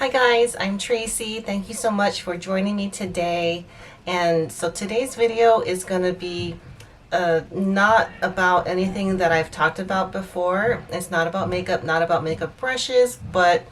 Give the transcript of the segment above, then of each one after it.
Hi guys, I'm Tracy. Thank you so much for joining me today. And so today's video is going to be not about anything that I've talked about before. It's not about makeup, not about makeup brushes, but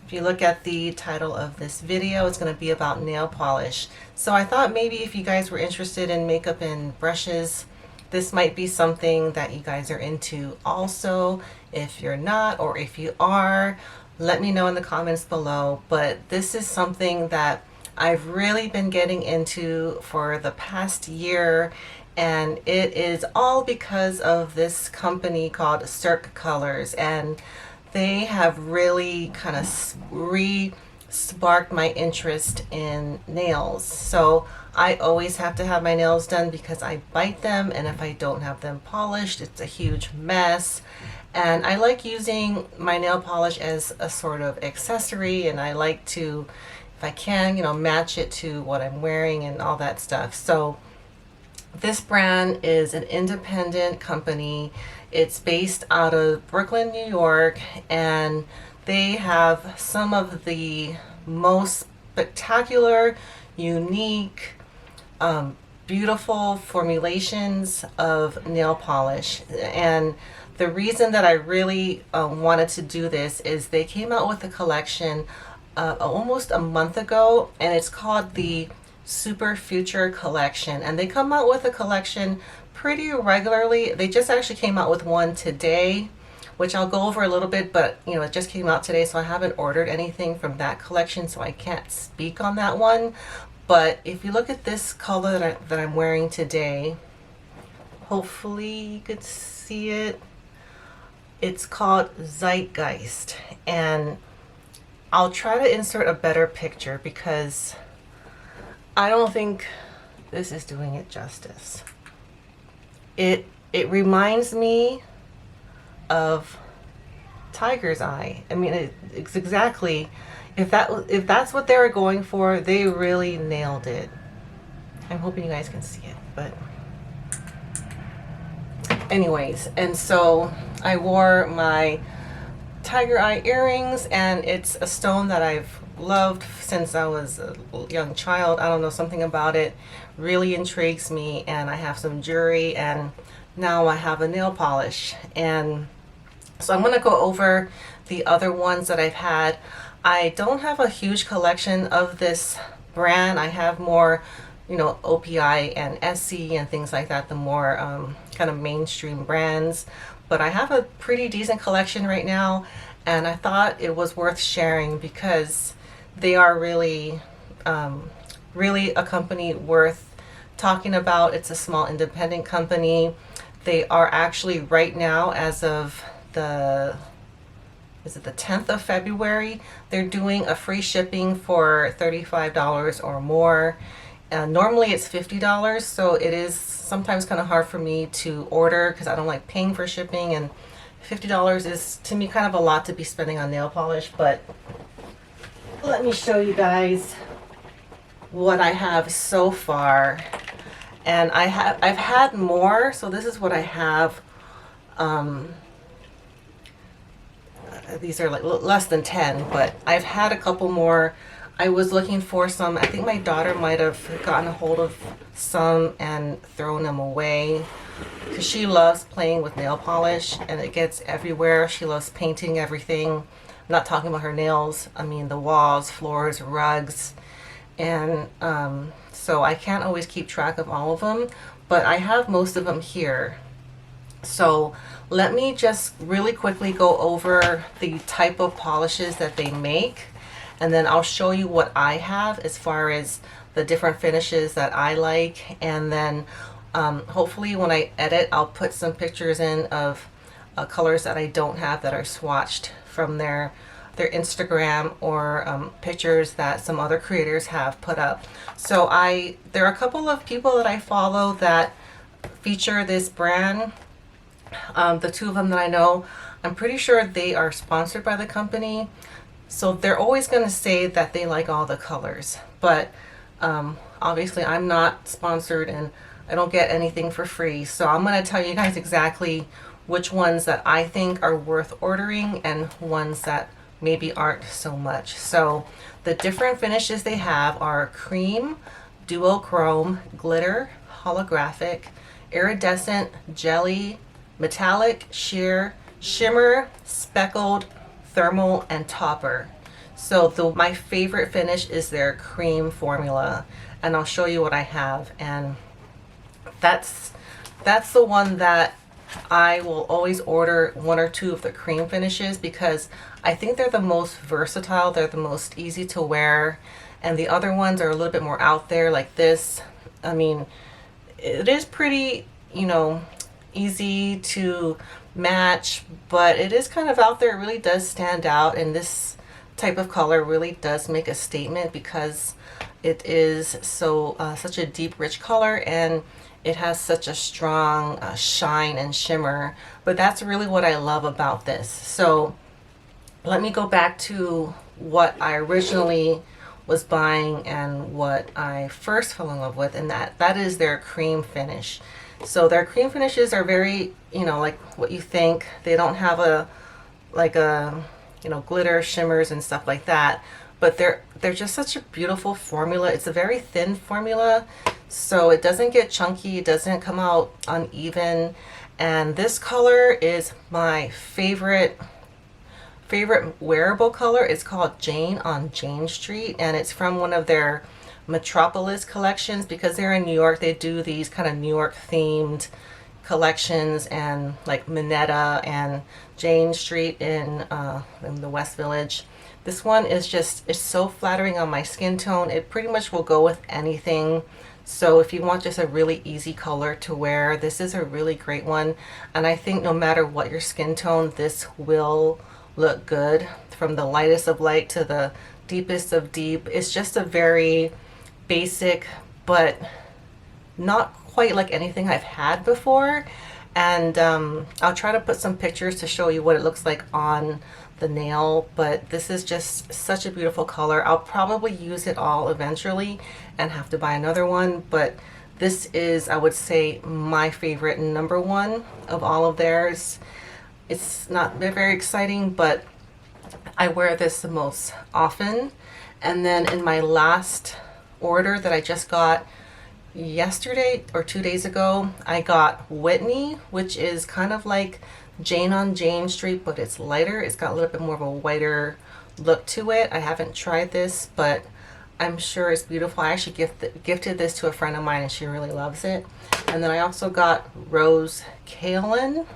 if you look at the title of this video, it's going to be about nail polish. So I thought maybe if you guys were interested in makeup and brushes, this might be something that you guys are into also. If you're not, or if you are, let me know in the comments below. But this is something that I've really been getting into for the past year, and it is all because of this company called Cirque Colors, and they have really kind of sparked my interest in nails. So I always have to have my nails done because I bite them, and if I don't have them polished, it's a huge mess. And I like using my nail polish as a sort of accessory, and I like to, if I can, match it to what I'm wearing and all that stuff. So this brand is an independent company. It's based out of Brooklyn, New York, and they have some of the most spectacular, unique, beautiful formulations of nail polish. And the reason that I really wanted to do this is they came out with a collection almost a month ago, and it's called the Superfuture collection, and they come out with a collection pretty regularly. They just actually came out with one today, which I'll go over a little bit, but it just came out today, so I haven't ordered anything from that collection, so I can't speak on that one. But if you look at this color that I'm wearing today, hopefully you could see it. It's called Zeitgeist, and I'll try to insert a better picture because I don't think this is doing it justice. It reminds me of tiger's eye. I mean, it's exactly, if that's what they were going for, they really nailed it. I'm hoping you guys can see it, but anyways, and so I wore my tiger eye earrings, and it's a stone that I've loved since I was a young child. I don't know, something about it really intrigues me, and I have some jewelry, and now I have a nail polish. And so I'm going to go over the other ones that I've had. I don't have a huge collection of this brand. I have more, OPI and SC and things like that, the more kind of mainstream brands. But I have a pretty decent collection right now, and I thought it was worth sharing because they are really, really a company worth talking about. It's a small independent company. They are actually right now, as of the 10th of February, they're doing a free shipping for $35 or more. Normally it's $50, so it is sometimes kind of hard for me to order because I don't like paying for shipping, and $50 is to me kind of a lot to be spending on nail polish. But let me show you guys what I have so far. And I've had more, so this is what I have. These are like less than 10, but I've had a couple more. I was looking for some. I think my daughter might have gotten a hold of some and thrown them away because she loves playing with nail polish and it gets everywhere. She loves painting everything. I'm not talking about her nails. I mean the walls, floors, rugs. And so I can't always keep track of all of them, but I have most of them here. So let me just really quickly go over the type of polishes that they make, and then I'll show you what I have as far as the different finishes that I like. And then hopefully when I edit, I'll put some pictures in of colors that I don't have that are swatched from their Instagram, or pictures that some other creators have put up. So there are a couple of people that I follow that feature this brand. The two of them that I know, I'm pretty sure they are sponsored by the company. So they're always going to say that they like all the colors. But obviously I'm not sponsored and I don't get anything for free. So I'm going to tell you guys exactly which ones that I think are worth ordering and ones that maybe aren't so much. So the different finishes they have are cream, duochrome, glitter, holographic, iridescent, jelly, metallic, sheer, shimmer, speckled, thermal, and topper. So my favorite finish is their cream formula, and I'll show you what I have. And that's the one that I will always order, one or two of the cream finishes, because I think they're the most versatile, they're the most easy to wear, and the other ones are a little bit more out there, like this. I mean, it is pretty, you know, easy to match, but it is kind of out there. It really does stand out, and this type of color really does make a statement because it is so such a deep, rich color, and it has such a strong shine and shimmer. But that's really what I love about this. So let me go back to what I originally was buying and what I first fell in love with, and that is their cream finish. So their cream finishes are very, you know, like what you think. They don't have a you know, glitter, shimmers and stuff like that, but they're just such a beautiful formula. It's a very thin formula, so it doesn't get chunky, it doesn't come out uneven. And this color is my favorite wearable color. It's called Jane on Jane Street, and it's from one of their Metropolis collections. Because they're in New York, they do these kind of New York themed collections, and like Minetta and Jane Street in the West Village. This one is just, it's so flattering on my skin tone. It pretty much will go with anything. So if you want just a really easy color to wear, this is a really great one. And I think no matter what your skin tone, this will look good, from the lightest of light to the deepest of deep. It's just a very basic, but not quite like anything I've had before. And I'll try to put some pictures to show you what it looks like on the nail, but this is just such a beautiful color. I'll probably use it all eventually and have to buy another one, but this is, I would say, my favorite, number one of all of theirs. It's not very exciting, but I wear this the most often. And then in my last order that I just got yesterday or 2 days ago, I got Whitney, which is kind of like Jane on Jane Street, but it's lighter. It's got a little bit more of a whiter look to it. I haven't tried this, but I'm sure it's beautiful. I actually gifted this to a friend of mine, and she really loves it. And then I also got Rose Kaolin,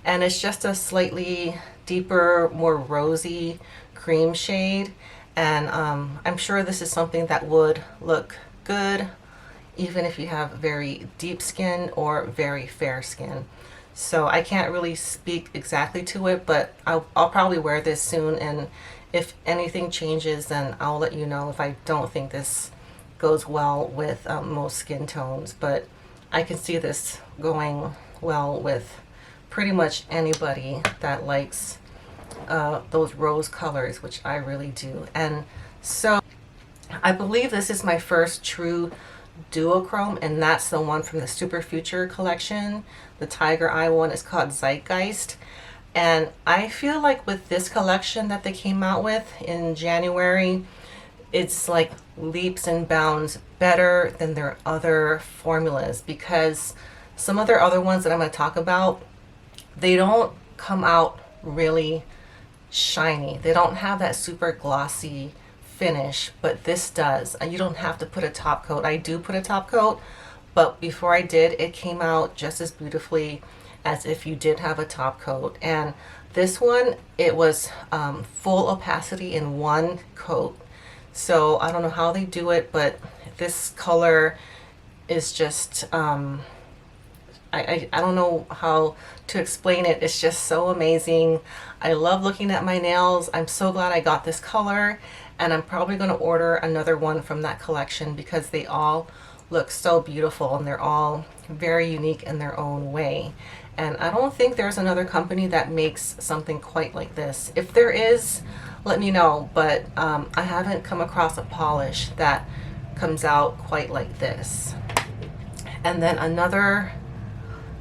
and it's just a slightly deeper, more rosy cream shade. And I'm sure this is something that would look good even if you have very deep skin or very fair skin. So I can't really speak exactly to it, but I'll probably wear this soon, and if anything changes, then I'll let you know if I don't think this goes well with most skin tones. But I can see this going well with pretty much anybody that likes those rose colors, which I really do. And so I believe this is my first true duochrome, and that's the one from the Superfuture collection. The tiger eye one is called Zeitgeist. And I feel like with this collection that they came out with in January, it's like leaps and bounds better than their other formulas, because some of their other ones that I'm going to talk about, they don't come out really shiny. They don't have that super glossy finish, but this does. And you don't have to put a top coat. I do put a top coat, but before I did, it came out just as beautifully as if you did have a top coat. And this one, it was full opacity in one coat. So I don't know how they do it, but this color is just I don't know how to explain it. It's just so amazing. I love looking at my nails. I'm so glad I got this color, and I'm probably going to order another one from that collection because they all look so beautiful and they're all very unique in their own way. And I don't think there's another company that makes something quite like this. If there is, let me know, but I haven't come across a polish that comes out quite like this. And then another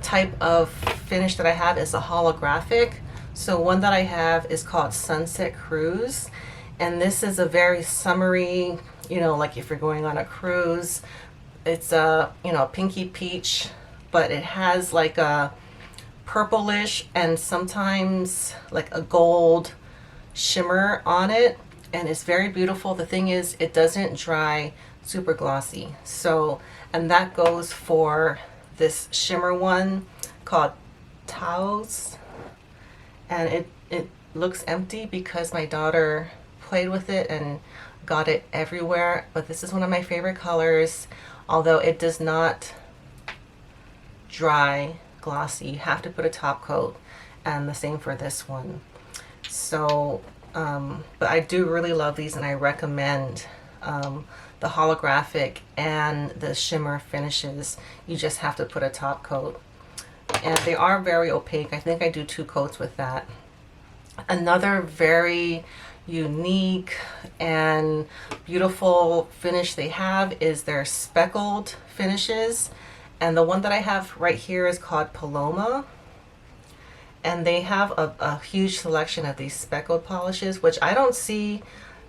type of finish that I have is a holographic. So one that I have is called Sunset Cruise, and this is a very summery, you know, like if you're going on a cruise. It's a, you know, pinky peach, but it has like a purplish and sometimes like a gold shimmer on it, and it's very beautiful. The thing is, it doesn't dry super glossy. So, and that goes for this shimmer one called Taos, and it looks empty because my daughter played with it and got it everywhere. But this is one of my favorite colors, although it does not dry glossy. You have to put a top coat, and the same for this one. So but I do really love these, and I recommend the holographic and the shimmer finishes. You just have to put a top coat, and they are very opaque. I think I do 2 coats with that. Another very unique and beautiful finish they have is their speckled finishes, and the one that I have right here is called Paloma, and they have a huge selection of these speckled polishes, which I don't see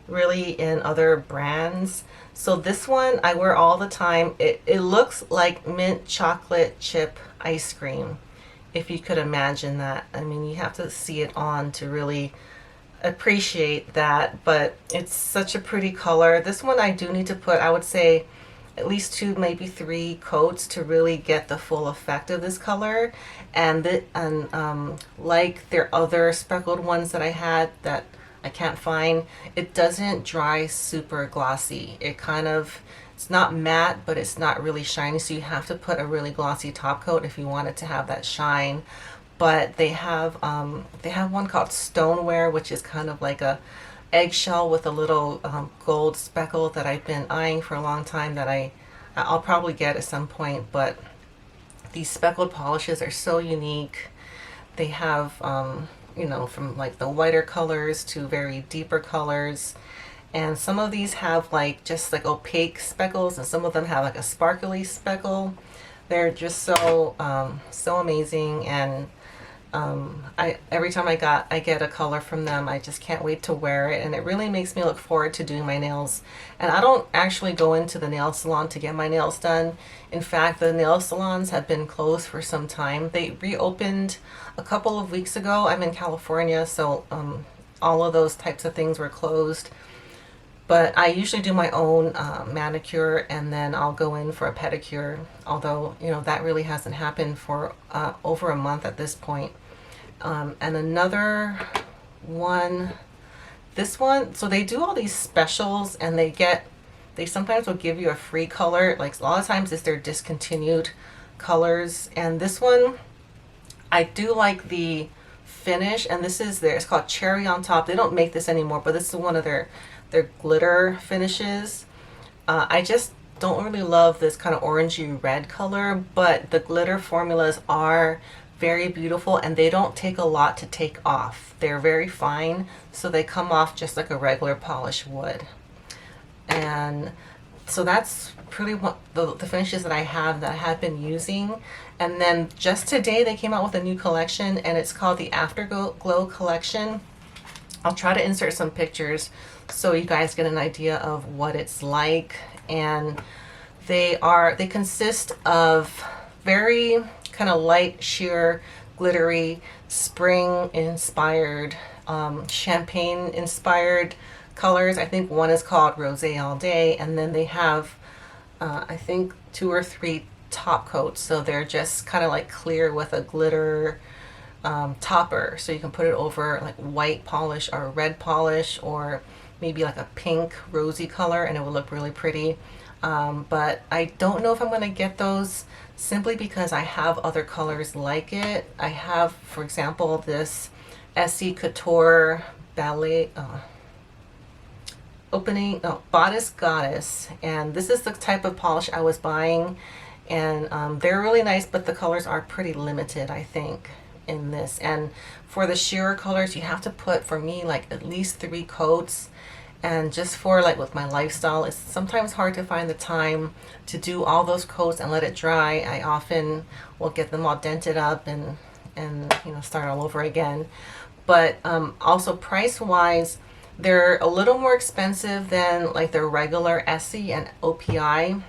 really in other brands. So this one I wear all the time. It looks like mint chocolate chip ice cream, if you could imagine that. I mean, you have to see it on to really appreciate that, but it's such a pretty color. This one I do need to put, I would say, at least 2, maybe 3 coats to really get the full effect of this color. And like their other speckled ones that I had that I can't find, it doesn't dry super glossy. It kind of, it's not matte, but it's not really shiny, so you have to put a really glossy top coat if you want it to have that shine. But they have one called Stoneware, which is kind of like a eggshell with a little gold speckle that I've been eyeing for a long time, that I'll probably get at some point. But these speckled polishes are so unique. They have you know, from like the whiter colors to very deeper colors, and some of these have like just like opaque speckles, and some of them have like a sparkly speckle. They're just so so amazing, and every time I get a color from them, I just can't wait to wear it, and it really makes me look forward to doing my nails. And I don't actually go into the nail salon to get my nails done. In fact, the nail salons have been closed for some time. They reopened a couple of weeks ago. I'm in California, so all of those types of things were closed. But I usually do my own manicure, and then I'll go in for a pedicure, although, you know, that really hasn't happened for over a month at this point. And another one, this one, so they do all these specials, and they sometimes will give you a free color. Like a lot of times it's their discontinued colors. And this one, I do like the finish, and this is it's called Cherry on Top. They don't make this anymore, but this is one of their glitter finishes. I just don't really love this kind of orangey red color, but the glitter formulas are very beautiful, and they don't take a lot to take off. They're very fine, so they come off just like a regular polish would. And so that's pretty much the finishes that I have been using. And then just today they came out with a new collection, and it's called the Afterglow collection. I'll try to insert some pictures so you guys get an idea of what it's like. And they consist of very kind of light, sheer, glittery, spring inspired, champagne inspired colors. I think one is called Rosé All Day, and then they have I think 2 or 3 top coats, so they're just kind of like clear with a glitter topper, so you can put it over like white polish or red polish, or maybe like a pink rosy color, and it will look really pretty. But I don't know if I'm going to get those, simply because I have other colors like it. I have, for example, this Essie Couture Ballet Bodice Goddess, and this is the type of polish I was buying, and they're really nice, but the colors are pretty limited, I think, in this. And for the sheer colors, you have to put, for me, like at least 3 coats. And just for like with my lifestyle, it's sometimes hard to find the time to do all those coats and let it dry. I often will get them all dented up, and and start all over again. But also price wise, they're a little more expensive than like their regular Essie and OPI.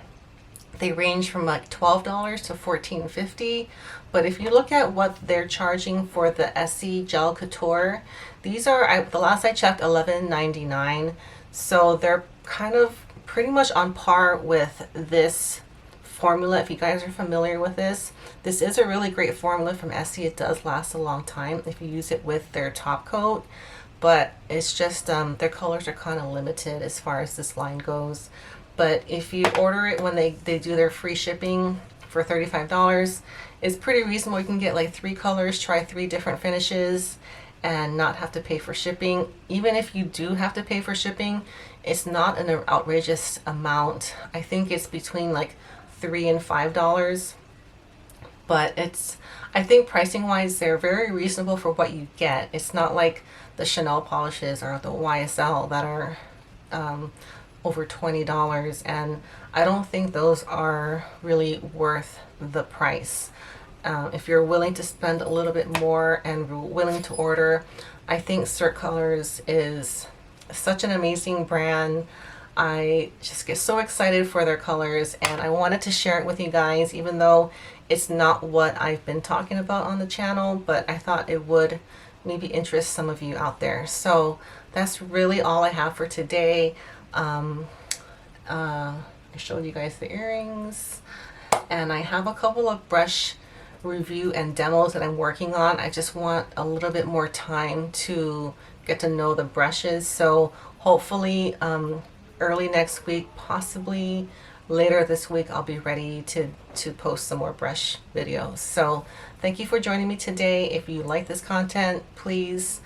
They range from like $12 to $14.50. But if you look at what they're charging for the Essie Gel Couture, these are, the last I checked, $11.99. So they're kind of pretty much on par with this formula. If you guys are familiar with this is a really great formula from Essie. It does last a long time if you use it with their top coat, but it's just their colors are kind of limited as far as this line goes. But if you order it when they do their free shipping for $35, it's pretty reasonable. You can get like 3 colors, try 3 different finishes, and not have to pay for shipping. Even if you do have to pay for shipping, it's not an outrageous amount. I think it's between like $3 and $5, but I think pricing wise they're very reasonable for what you get. It's not like the Chanel polishes or the YSL that are over $20, and I don't think those are really worth the price. If you're willing to spend a little bit more and willing to order, I think Cirque Colors is such an amazing brand. I just get so excited for their colors, and I wanted to share it with you guys, even though it's not what I've been talking about on the channel, but I thought it would maybe interest some of you out there. So that's really all I have for today. I showed you guys the earrings, and I have a couple of brush review and demos that I'm working on. I just want a little bit more time to get to know the brushes, so hopefully early next week, possibly later this week, I'll be ready to post some more brush videos. So thank you for joining me today. If you like this content, please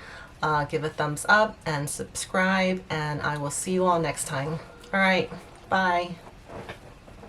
give a thumbs up and subscribe, and I will see you all next time. All right, bye.